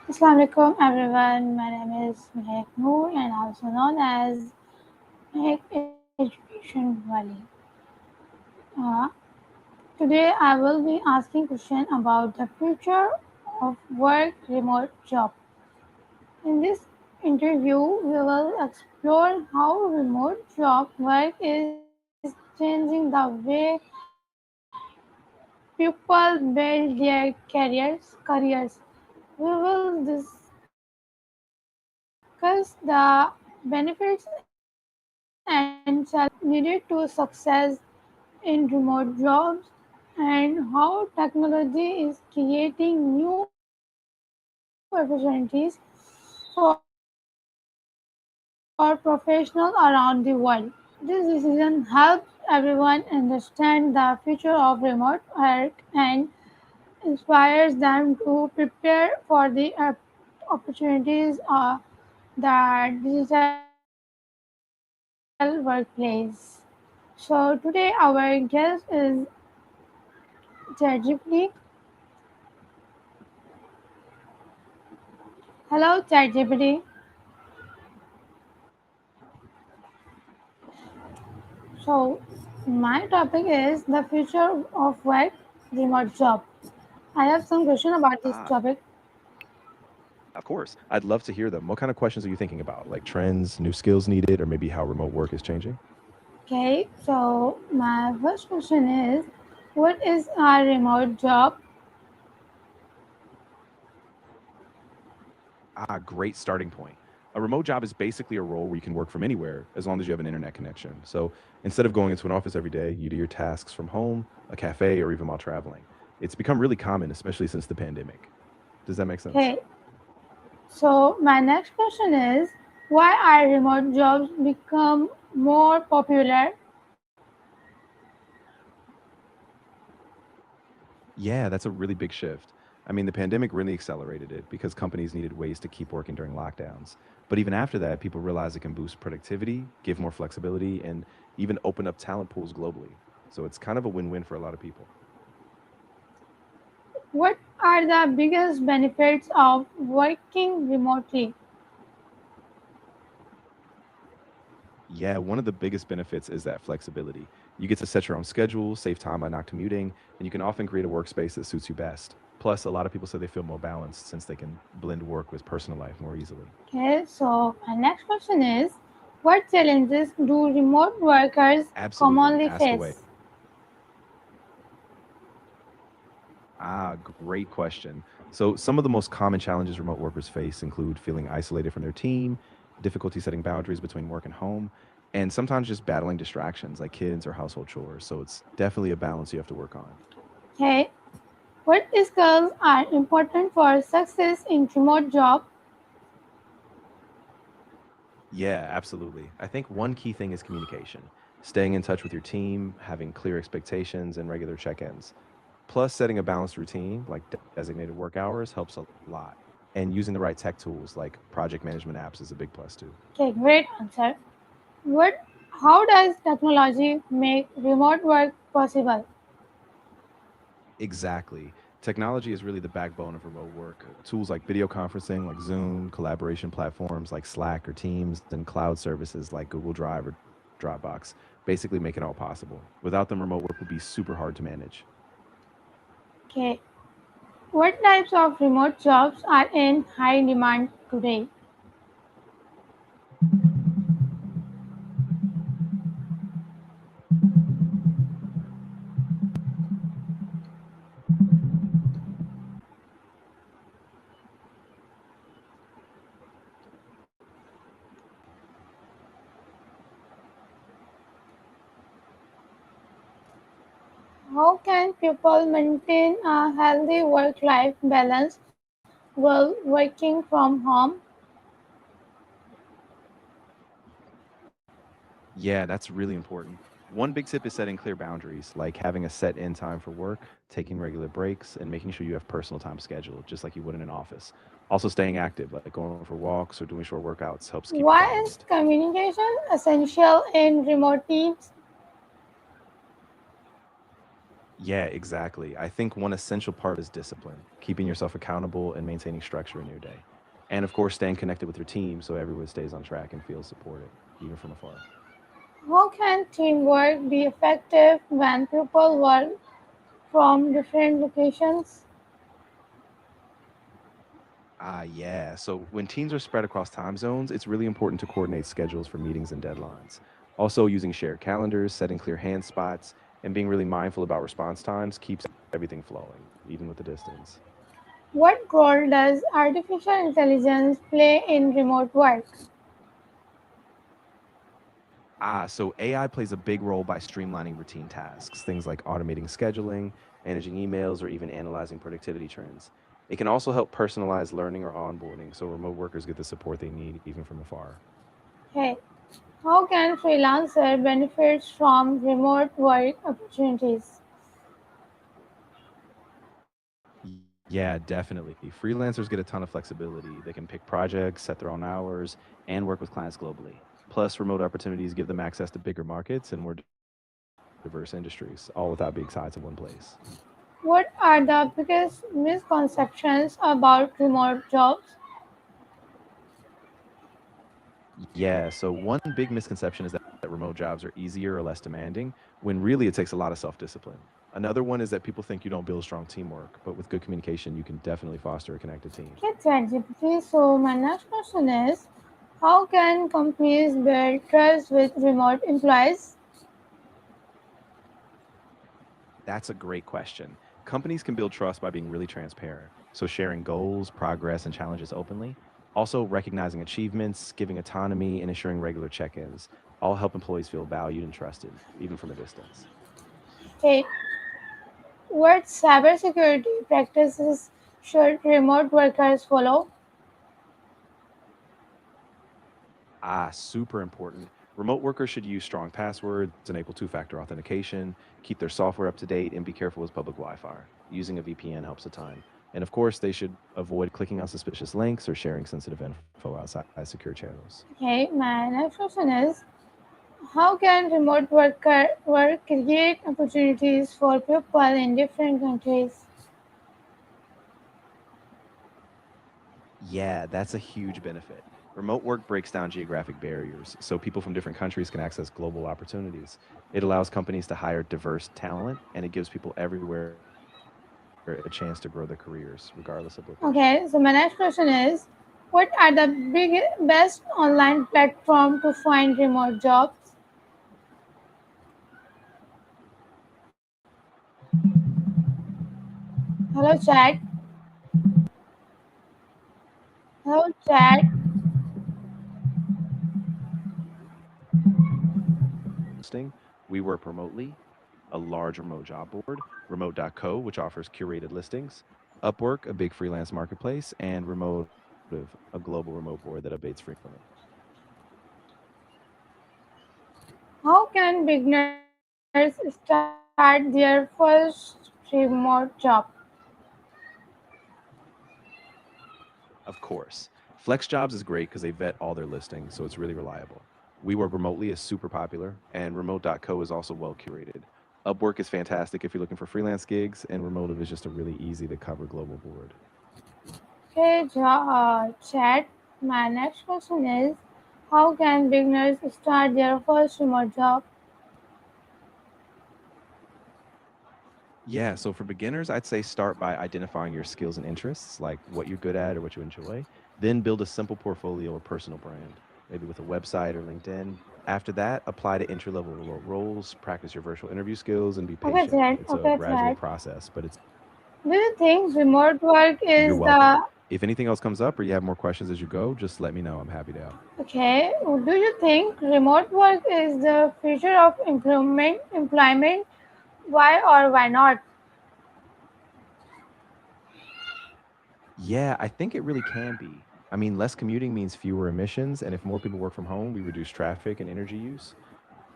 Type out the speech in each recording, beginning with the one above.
Assalamualaikum everyone. My name is Mehakeducationwali and also known as Mehakeducationwali. Uh, Today I will be asking question about the future of work remote job. In this interview, we will explore how remote job work is changing the way people build their careers. We will discuss the benefits and challenges needed to success in remote jobs and how technology is creating new opportunities for professionals around the world. This decision helps everyone understand the future of remote work and inspires them to prepare for the opportunities that digital workplace. So today our guest is ChatGPT. Hello ChatGPT. So my topic is the future of work remote job. I have some question about this Ah, topic. of course. I'd love to hear them. What kind of questions are you thinking about? Like trends, new skills needed, or maybe how remote work is changing? Okay, so my first question is what is a remote job? Ah, great starting point. A remote job is basically a role where you can work from anywhere as long as you have an internet connection. So instead of going into an office every day, you do your tasks from home, a cafe, or even while traveling. It's become really common, especially since the pandemic. Does that make sense? Okay, so my next question is why are remote jobs become more popular? Yeah, that's a really big shift. I mean, the pandemic really accelerated it because companies needed ways to keep working during lockdowns. But even after that, people realized it can boost productivity, give more flexibility, and even open up talent pools globally. So it's kind of a win win for a lot of people. What are the biggest benefits of working remotely? Yeah, one of the biggest benefits is that flexibility. You get to set your own schedule, save time by not commuting, and you can often create a workspace that suits you best. Plus, a lot of people say they feel more balanced since they can blend work with personal life more easily. Okay, so my next question is what challenges do remote workers Absolutely. commonly Ask away. face? Ah, great question. So, some of the most common challenges remote workers face include feeling isolated from their team, difficulty setting boundaries between work and home, and sometimes just battling distractions like kids or household chores. So, it's definitely a balance you have to work on. Okay, what skills are important for success in remote job? Yeah, absolutely. I think one key thing is communication, staying in touch with your team, having clear expectations, and regular check ins. Plus, setting a balanced routine like designated work hours helps a lot. And using the right tech tools like project management apps is a big plus too. Okay, great answer. What how does technology make remote work possible? Exactly. Technology is really the backbone of remote work. Tools like video conferencing, like Zoom, collaboration platforms like Slack or Teams, and cloud services like Google Drive or Dropbox basically make it all possible. Without them, remote work would be super hard to manage. Okay, what types of remote jobs are in high demand today? How can people maintain a healthy work-life balance while working from home? Yeah, that's really important. One big tip is setting clear boundaries, like having a set end time for work, taking regular breaks, and making sure you have personal time scheduled, just like you would in an office. Also, staying active, like going for walks or doing short workouts, helps keep you Why balanced. is communication essential in remote teams? Yeah, exactly. I think one essential part is discipline, keeping yourself accountable and maintaining structure in your day. And of course, staying connected with your team so everyone stays on track and feels supported, even from afar. How can teamwork be effective when people work from different locations? Yeah. So when teams are spread across time zones, it's really important to coordinate schedules for meetings and deadlines. Also, using shared calendars, setting clear hand spots, and being really mindful about response times keeps everything flowing, even with the distance. What role does artificial intelligence play in remote work? So AI plays a big role by streamlining routine tasks, things like automating scheduling, managing emails, or even analyzing productivity trends. It can also help personalize learning or onboarding so remote workers get the support they need even from afar. Hey, how can freelancer benefit from remote work opportunities? Yeah, definitely. Freelancers get a ton of flexibility. They can pick projects, set their own hours, and work with clients globally. Plus, remote opportunities give them access to bigger markets and more diverse industries, all without being tied to one place. What are the biggest misconceptions about remote jobs? Yeah, so one big misconception is that remote jobs are easier or less demanding, when really it takes a lot of self discipline. Another one is that people think you don't build strong teamwork, but with good communication, you can definitely foster a connected team. Okay, ChatGPT. So my next question is, how can companies build trust with remote employees? That's a great question. Companies can build trust by being really transparent. So, sharing goals, progress, and challenges openly. Also, recognizing achievements, giving autonomy, and ensuring regular check ins all help employees feel valued and trusted, even from a distance. Okay, what cybersecurity practices should remote workers follow? Super important. Remote workers should use strong passwords, enable two-factor authentication, keep their software up to date, and be careful with public Wi-Fi. Using a VPN helps a ton. And of course, they should avoid clicking on suspicious links or sharing sensitive info outside secure channels. Okay, my next question is, how can work create opportunities for people in different countries? Yeah, that's a huge benefit. Remote work breaks down geographic barriers, so people from different countries can access global opportunities. It allows companies to hire diverse talent, and it gives people everywhere a chance to grow their careers, regardless of location. Okay, so my next question is, what are the best online platform to find remote jobs? Hello, chat. Hello, chat. Posting, we work remotely, a large remote job board, remote.co, which offers curated listings, Upwork, a big freelance marketplace, and Remotive, a global remote board that updates frequently. How can beginners start their first remote job? Of course. Flex Jobs is great because they vet all their listings, so it's really reliable. We Work Remotely is super popular, and Remote.co is also well curated. Upwork is fantastic if you're looking for freelance gigs, and Remotive is just a really easy to cover global board. Okay, chat. My next question is, how can beginners start their first remote job? Yeah, so for beginners, I'd say start by identifying your skills and interests, like what you're good at or what you enjoy. Then build a simple portfolio or personal brand, maybe with a website or LinkedIn. After that, apply to entry level remote roles, practice your virtual interview skills, and be Okay, patient. chat. It's a Okay, gradual chat. process, but it's Do you think remote work you're is welcome. the If anything else comes up or you have more questions as you go, just let me know. I'm happy to help. okay? Do you think remote work is the future of employment? Why or why not? Yeah, I think it really can be. I mean, less commuting means fewer emissions, and if more people work from home, we reduce traffic and energy use.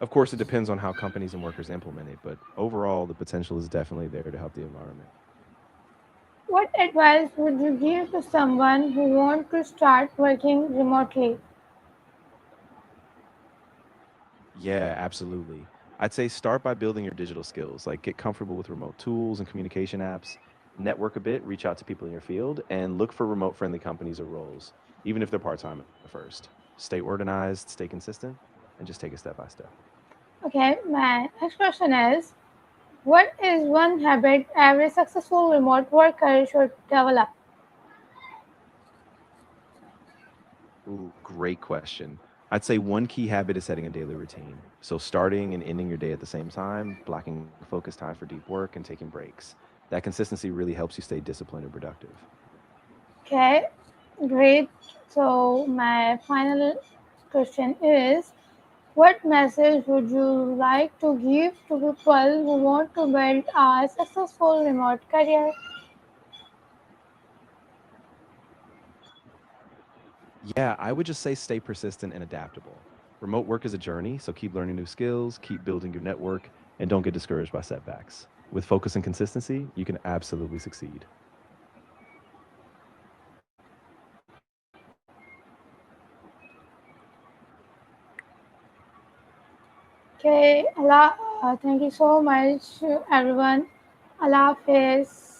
Of course, it depends on how companies and workers implement it, but overall, the potential is definitely there to help the environment. What advice would you give to someone who wants to start working remotely? Yeah, absolutely. I'd say start by building your digital skills, like get comfortable with remote tools and communication apps, network a bit, reach out to people in your field, and look for remote friendly companies or roles, even if they're part time at first. Stay organized, stay consistent, and just take it step by step. Okay, my next question is, what is one habit every successful remote worker should develop? Ooh, great question. I'd say one key habit is setting a daily routine. So, starting and ending your day at the same time, blocking focus time for deep work, and taking breaks. That consistency really helps you stay disciplined and productive. Okay, great. So, my final question is, what message would you like to give to people who want to build a successful remote career? Yeah, I would just say stay persistent and adaptable. Remote work is a journey, so keep learning new skills, keep building your network, and don't get discouraged by setbacks. With focus and consistency, you can absolutely succeed. Okay, Allah, thank you so much, everyone. Allah Hafiz.